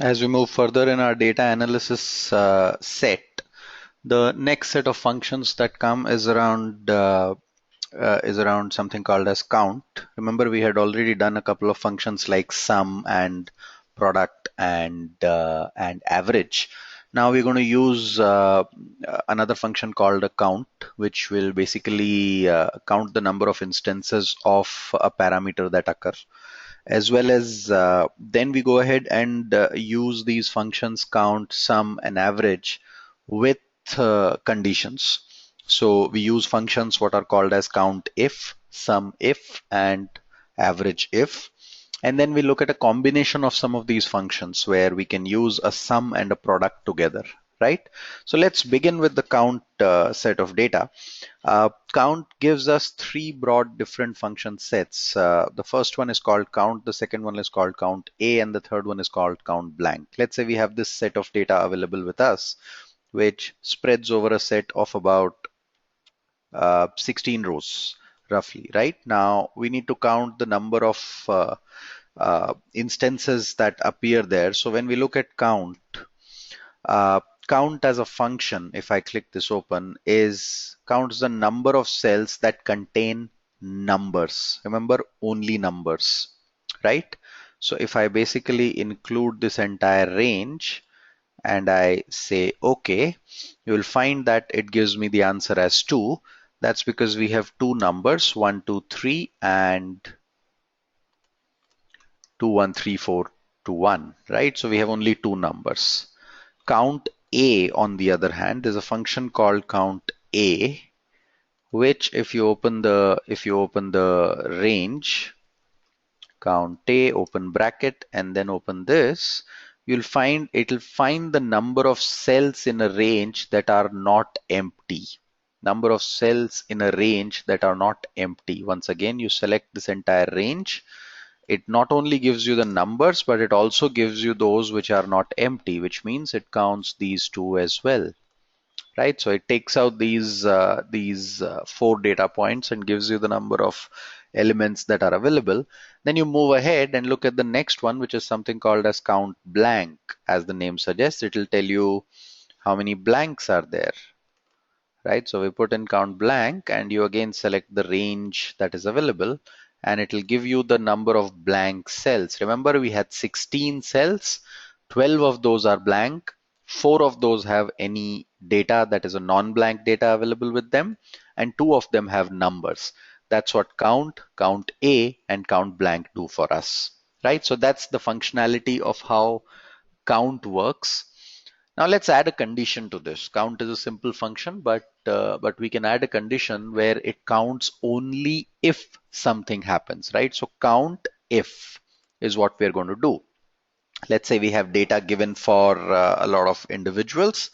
As we move further in our data analysis set, the next set of functions that come is around something called as count. Remember, we had already done a couple of functions like sum and product and average. Now we're going to use another function called a count, which will basically count the number of instances of a parameter that occur, as well as then we go ahead and use these functions count, sum, and average with conditions. So we use functions what are called as count if, sum if, and average if. And then we look at a combination of some of these functions where we can use a sum and a product together, right? So let's begin with the count set of data. Count gives us three broad different function sets. The first one is called count, the second one is called count A, and the third one is called count blank. Let's say we have this set of data available with us, which spreads over a set of about 16 rows roughly, right? Now we need to count the number of instances that appear there. So when we look at count, count as a function, if I click this open, is counts the number of cells that contain numbers. Remember, only numbers, right? So if I basically include this entire range and I say OK, you will find that it gives me the answer as 2. That's because we have two numbers, 1, 2, 3, and 2, 1, 3, 4, 2, 1, right? So we have only two numbers. Count A, on the other hand, there's a function called count A, which if you open the range, count A, open bracket, and then open this, it'll find the number of cells in a range that are not empty. Number of cells in a range that are not empty. Once again, you select this entire range. It not only gives you the numbers, but it also gives you those which are not empty, which means it counts these two as well, right? So it takes out these four data points and gives you the number of elements that are available. Then you move ahead and look at the next one, which is something called as count blank. As the name suggests, it will tell you how many blanks are there, right? So we put in count blank and you again select the range that is available and it will give you the number of blank cells. Remember, we had 16 cells, 12 of those are blank, 4 of those have any data that is a non-blank data available with them, and 2 of them have numbers. That's what count, count A, and count blank do for us, right? So that's the functionality of how count works. Now let's add a condition to this. Count is a simple function, but we can add a condition where it counts only if something happens, right? So count if is what we're going to do. Let's say we have data given for a lot of individuals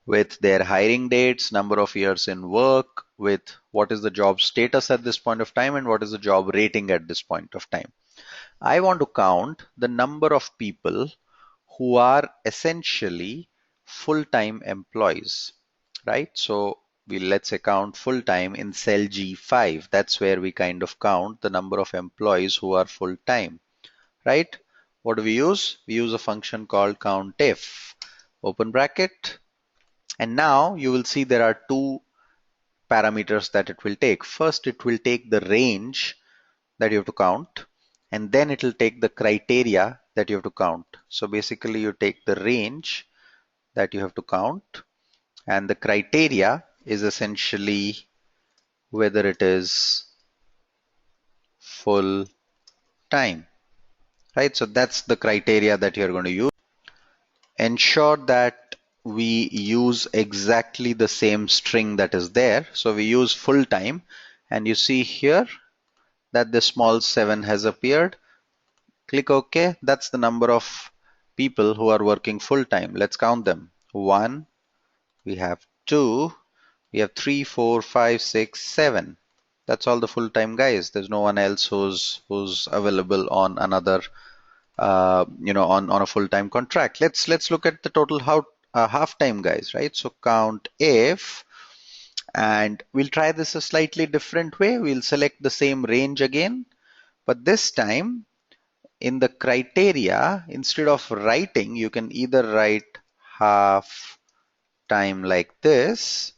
with their hiring dates, number of years in work, with what is the job status at this point of time and what is the job rating at this point of time. I want to count the number of people who are essentially full-time employees, right? So let's say count full-time in cell G5. That's where we kind of count the number of employees who are full-time, right? What do we use? We use a function called countIf, open bracket, and now you will see there are two parameters that it will take. First, it will take the range that you have to count, and then it will take the criteria that you have to count. So basically you take the range that you have to count, and the criteria is essentially whether it is full time, right? So that's the criteria that you're going to use. Ensure that we use exactly the same string that is there. So we use full time, and you see here that the small 7 has appeared. Click OK. That's the number of people who are working full time. Let's count them. 1, we have 2, we have 3, 4, 5, 6, 7. That's all the full time guys. There's no one else who's available on another on a full time contract. Let's look at the total half time guys, right? So count if, and we'll try this a slightly different way. We'll select the same range again, but this time in the criteria, instead of writing, you can either write half time like this,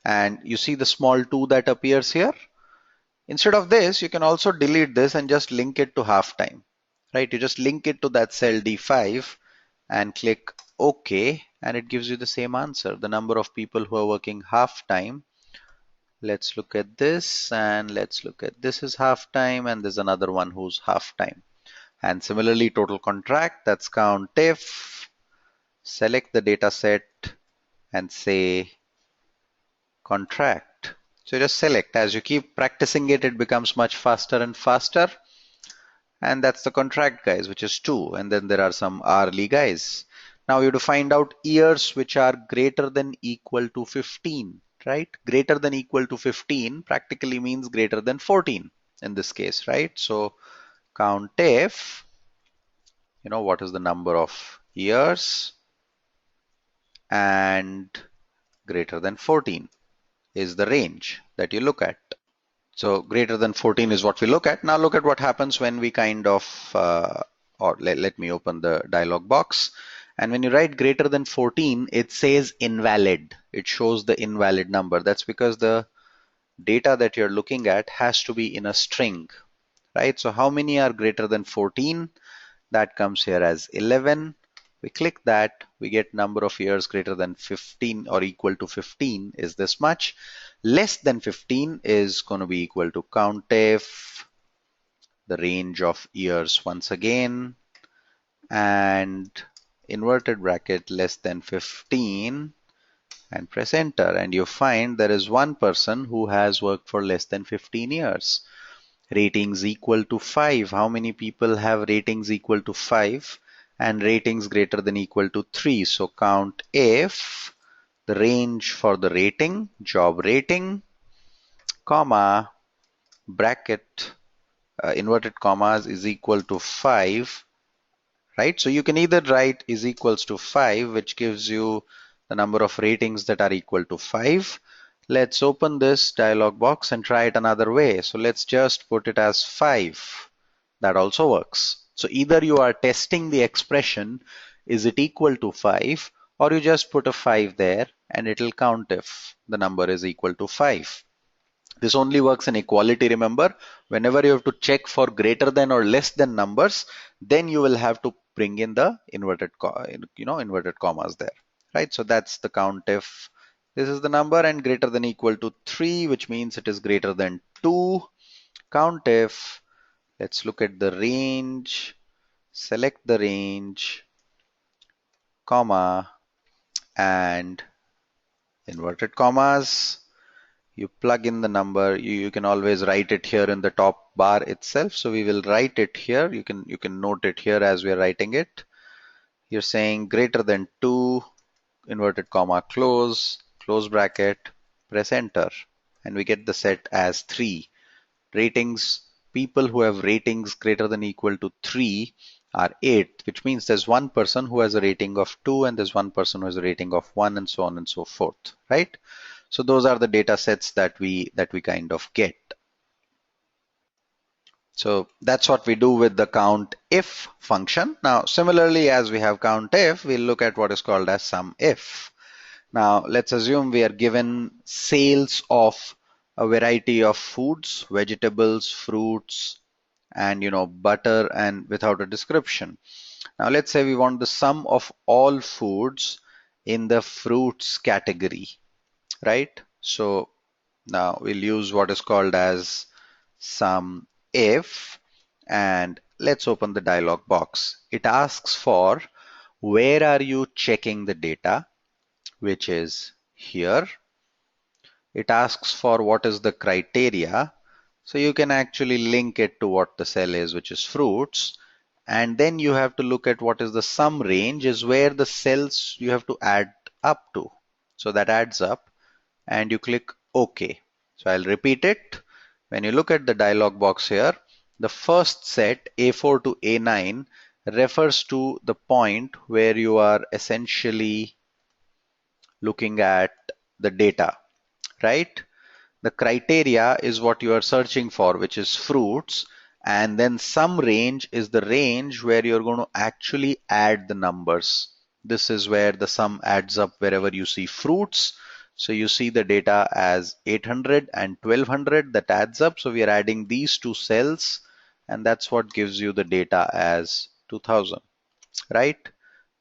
and you see the small 2 that appears here. Instead of this, you can also delete this and just link it to half time, right? You just link it to that cell D5 and click OK, and it gives you the same answer, the number of people who are working half time. Let's look at this, and let's look at this is half time, and there's another one who's half time. And similarly, total contract, that's count if, select the data set and say contract. So just select. As you keep practicing it, it becomes much faster and faster. And that's the contract guys, which is 2. And then there are some hourly guys. Now you have to find out years which are greater than equal to 15, right? Greater than equal to 15 practically means greater than 14 in this case, right? So count if, what is the number of years, and greater than 14 is the range that you look at. So greater than 14 is what we look at. Now look at what happens when we or let me open the dialog box. And when you write greater than 14, it says invalid. It shows the invalid number. That's because the data that you're looking at has to be in a string, right? So how many are greater than 14? That comes here as 11. We click that, we get number of years greater than 15 or equal to 15 is this much. Less than 15 is going to be equal to COUNTIF, the range of years once again, and inverted bracket less than 15, and press enter, and you find there is one person who has worked for less than 15 years. Ratings equal to 5. How many people have ratings equal to 5 and ratings greater than equal to 3? So count if the range for the rating, job rating, comma, bracket, inverted commas is equal to 5, right? So you can either write is equals to 5, which gives you the number of ratings that are equal to 5. Let's open this dialog box and try it another way. So let's just put it as 5. That also works. So either you are testing the expression, is it equal to 5, or you just put a 5 there and it'll count if the number is equal to 5. This only works in equality, remember. Whenever you have to check for greater than or less than numbers, then you will have to bring in the inverted commas there, right? So that's the count if this is the number and greater than equal to 3, which means it is greater than 2. Count if, let's look at the range, select the range, comma, and inverted commas. You plug in the number. You can always write it here in the top bar itself. So we will write it here. You can note it here as we are writing it. You're saying greater than 2, inverted comma, close bracket, press enter, and we get the set as 3. Ratings, people who have ratings greater than equal to 3 are 8, which means there's one person who has a rating of 2 and there's one person who has a rating of 1, and so on and so forth, right? So those are the data sets that we kind of get. So that's what we do with the count if function. Now similarly, as we have count if, we'll look at what is called as SumIf. Now let's assume we are given sales of a variety of foods, vegetables, fruits, and butter, and without a description. Now let's say we want the sum of all foods in the fruits category, right? So now we'll use what is called as SumIf, and let's open the dialog box. It asks for where are you checking the data, which is here. It asks for what is the criteria, so you can actually link it to what the cell is, which is fruits, and then you have to look at what is the sum range, is where the cells you have to add up to. So that adds up, and you click OK. So I'll repeat it. When you look at the dialog box here, the first set A4 to A9 refers to the point where you are essentially looking at the data, right? The criteria is what you are searching for, which is fruits, And then sum range is the range where you're going to actually add the numbers. This is where the sum adds up wherever you see fruits. So you see the data as 800 and 1200, that adds up. So we are adding these two cells, and that's what gives you the data as 2000, right?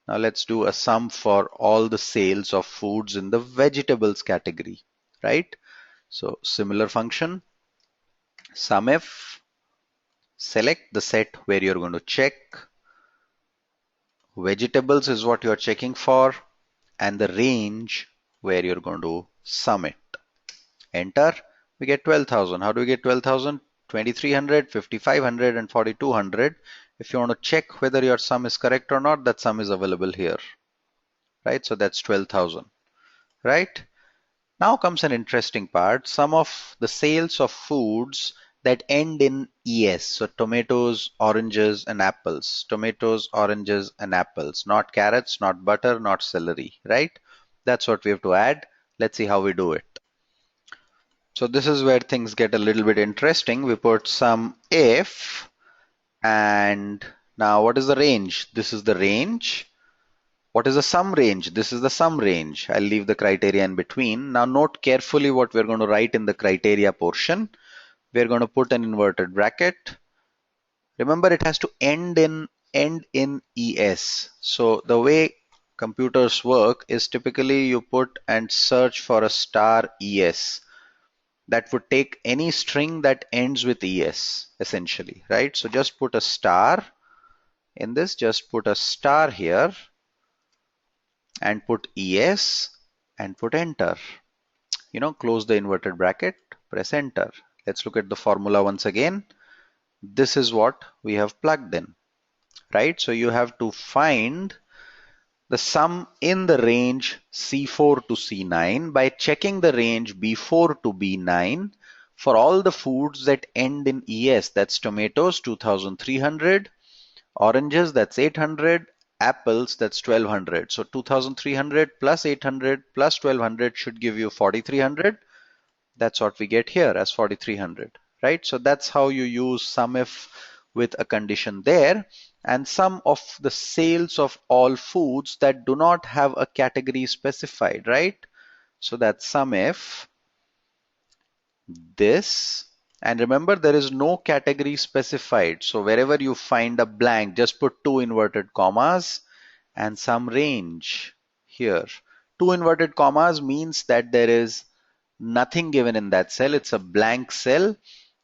Now let's do a sum for all the sales of foods in the vegetables category, right? So similar function, SUMIF, select the set where you're going to check. Vegetables is what you're checking for, and the range where you're going to sum it. Enter, we get 12,000. How do we get 12,000? 2300, 5500, and 4200. If you want to check whether your sum is correct or not, that sum is available here, right? So that's 12,000, right? Now comes an interesting part. Some of the sales of foods that end in ES. So tomatoes, oranges, and apples. Tomatoes, oranges, and apples. Not carrots, not butter, not celery, right? That's what we have to add. Let's see how we do it. So this is where things get a little bit interesting. We put some if, and now what is the range? This is the range. What is the sum range? This is the sum range. I'll leave the criteria in between. Now note carefully what we're going to write in the criteria portion. We're going to put an inverted bracket. Remember, it has to end in ES. So the way computers work is typically you put and search for a star ES. That would take any string that ends with ES essentially, right? So just put a star in this, just put a star here and put ES and put enter. Close the inverted bracket, press enter. Let's look at the formula once again. This is what we have plugged in, right? So you have to find the sum in the range C4 to C9 by checking the range B4 to B9 for all the foods that end in ES. That's tomatoes, 2300, oranges, that's 800, apples, that's 1200. So 2300 plus 800 plus 1200 should give you 4300. That's what we get here as 4300, right? So that's how you use SUMIF with a condition there. And sum of the sales of all foods that do not have a category specified, right? So that's SUMIF this. And remember, there is no category specified. So wherever you find a blank, just put two inverted commas and some range here. Two inverted commas means that there is nothing given in that cell. It's a blank cell.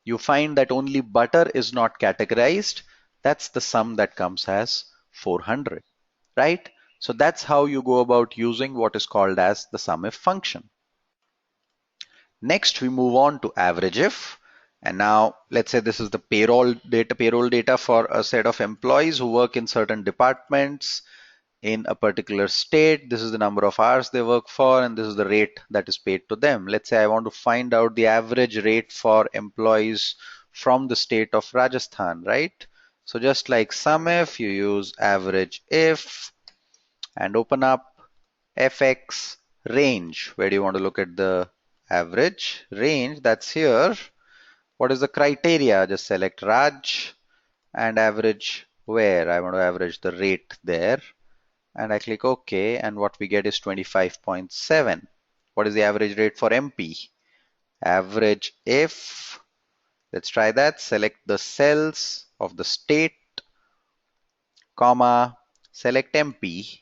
You find that only butter is not categorized. That's the sum that comes as 400, right? So that's how you go about using what is called as the SUMIF function. Next, we move on to average if. And now let's say this is the payroll data for a set of employees who work in certain departments in a particular state. This is the number of hours they work for, and this is the rate that is paid to them. Let's say I want to find out the average rate for employees from the state of Rajasthan, right? So just like SUMIF, you use average if and open up fx range. Where do you want to look at the average range? That's here. What is the criteria? Just select Raj and average where? I want to average the rate there. And I click OK, and what we get is 25.7. What is the average rate for MP? Average if, let's try that, select the cells of the state, comma, select MP,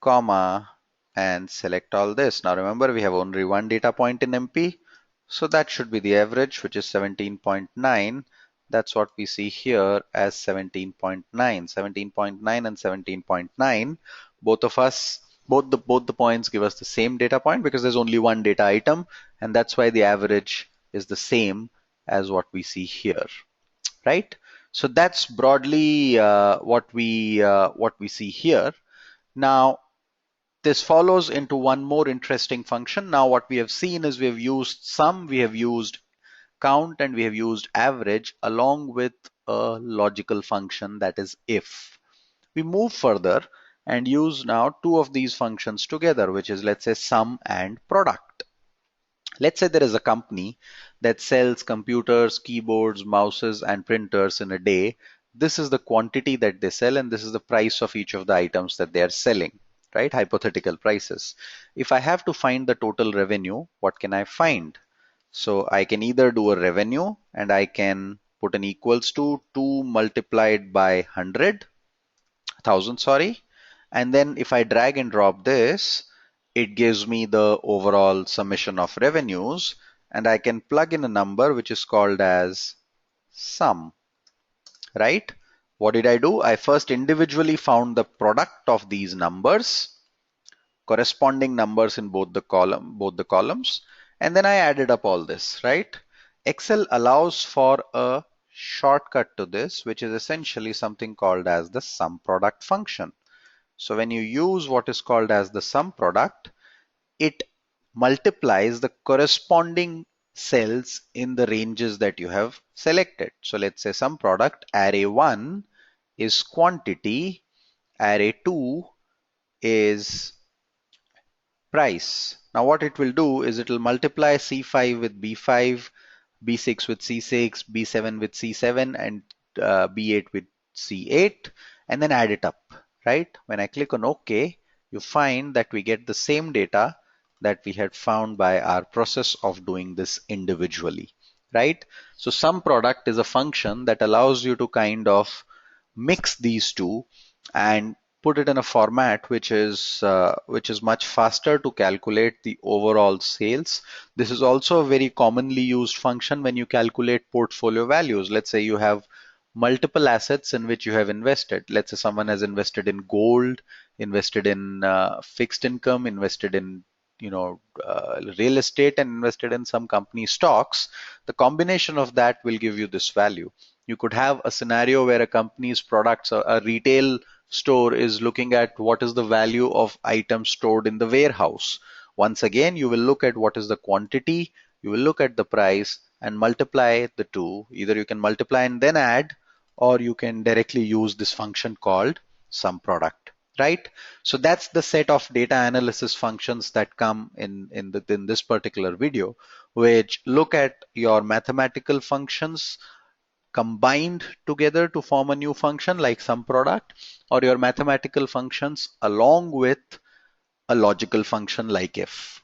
comma, and select all this. Now remember, we have only one data point in MP, so that should be the average, which is 17.9. That's what we see here as 17.9. 17.9 and 17.9. Both the points give us the same data point because there's only one data item, and that's why the average is the same as what we see here, right? So that's broadly what we see here. Now this follows into one more interesting function. Now what we have seen is we have used sum, we have used count, and we have used average along with a logical function, that is if. We move further and use now two of these functions together, which is, let's say, sum and product. Let's say there is a company that sells computers, keyboards, mouses, and printers in a day. This is the quantity that they sell, and this is the price of each of the items that they are selling, right? Hypothetical prices. If I have to find the total revenue, what can I find? So I can either do a revenue and I can put an equals to 2 multiplied by 100,000, sorry. And then if I drag and drop this, it gives me the overall summation of revenues, and I can plug in a number which is called as sum, right? What did I do? I first individually found the product of these numbers, corresponding numbers in both the columns, and then I added up all this, right? Excel allows for a shortcut to this, which is essentially something called as the SumProduct function. So when you use what is called as the SumProduct, it multiplies the corresponding cells in the ranges that you have selected. So let's say SumProduct array 1 is quantity, array 2 is price. Now what it will do is it will multiply C5 with B5, B6 with C6, B7 with C7, and B8 with C8, and then add it up, right? When I click on OK, you find that we get the same data that we had found by our process of doing this individually, right? So SumProduct is a function that allows you to kind of mix these two and put it in a format which is much faster to calculate the overall sales. This is also a very commonly used function when you calculate portfolio values. Let's say you have multiple assets in which you have invested. Let's say someone has invested in gold, invested in fixed income, invested in real estate, and invested in some company stocks. The combination of that will give you this value. You could have a scenario where a company's products, a retail store is looking at what is the value of items stored in the warehouse. Once again, you will look at what is the quantity, you will look at the price and multiply the two. Either you can multiply and then add, or you can directly use this function called SumProduct, right? So that's the set of data analysis functions that come in this particular video, which look at your mathematical functions combined together to form a new function like SumProduct, or your mathematical functions along with a logical function like if.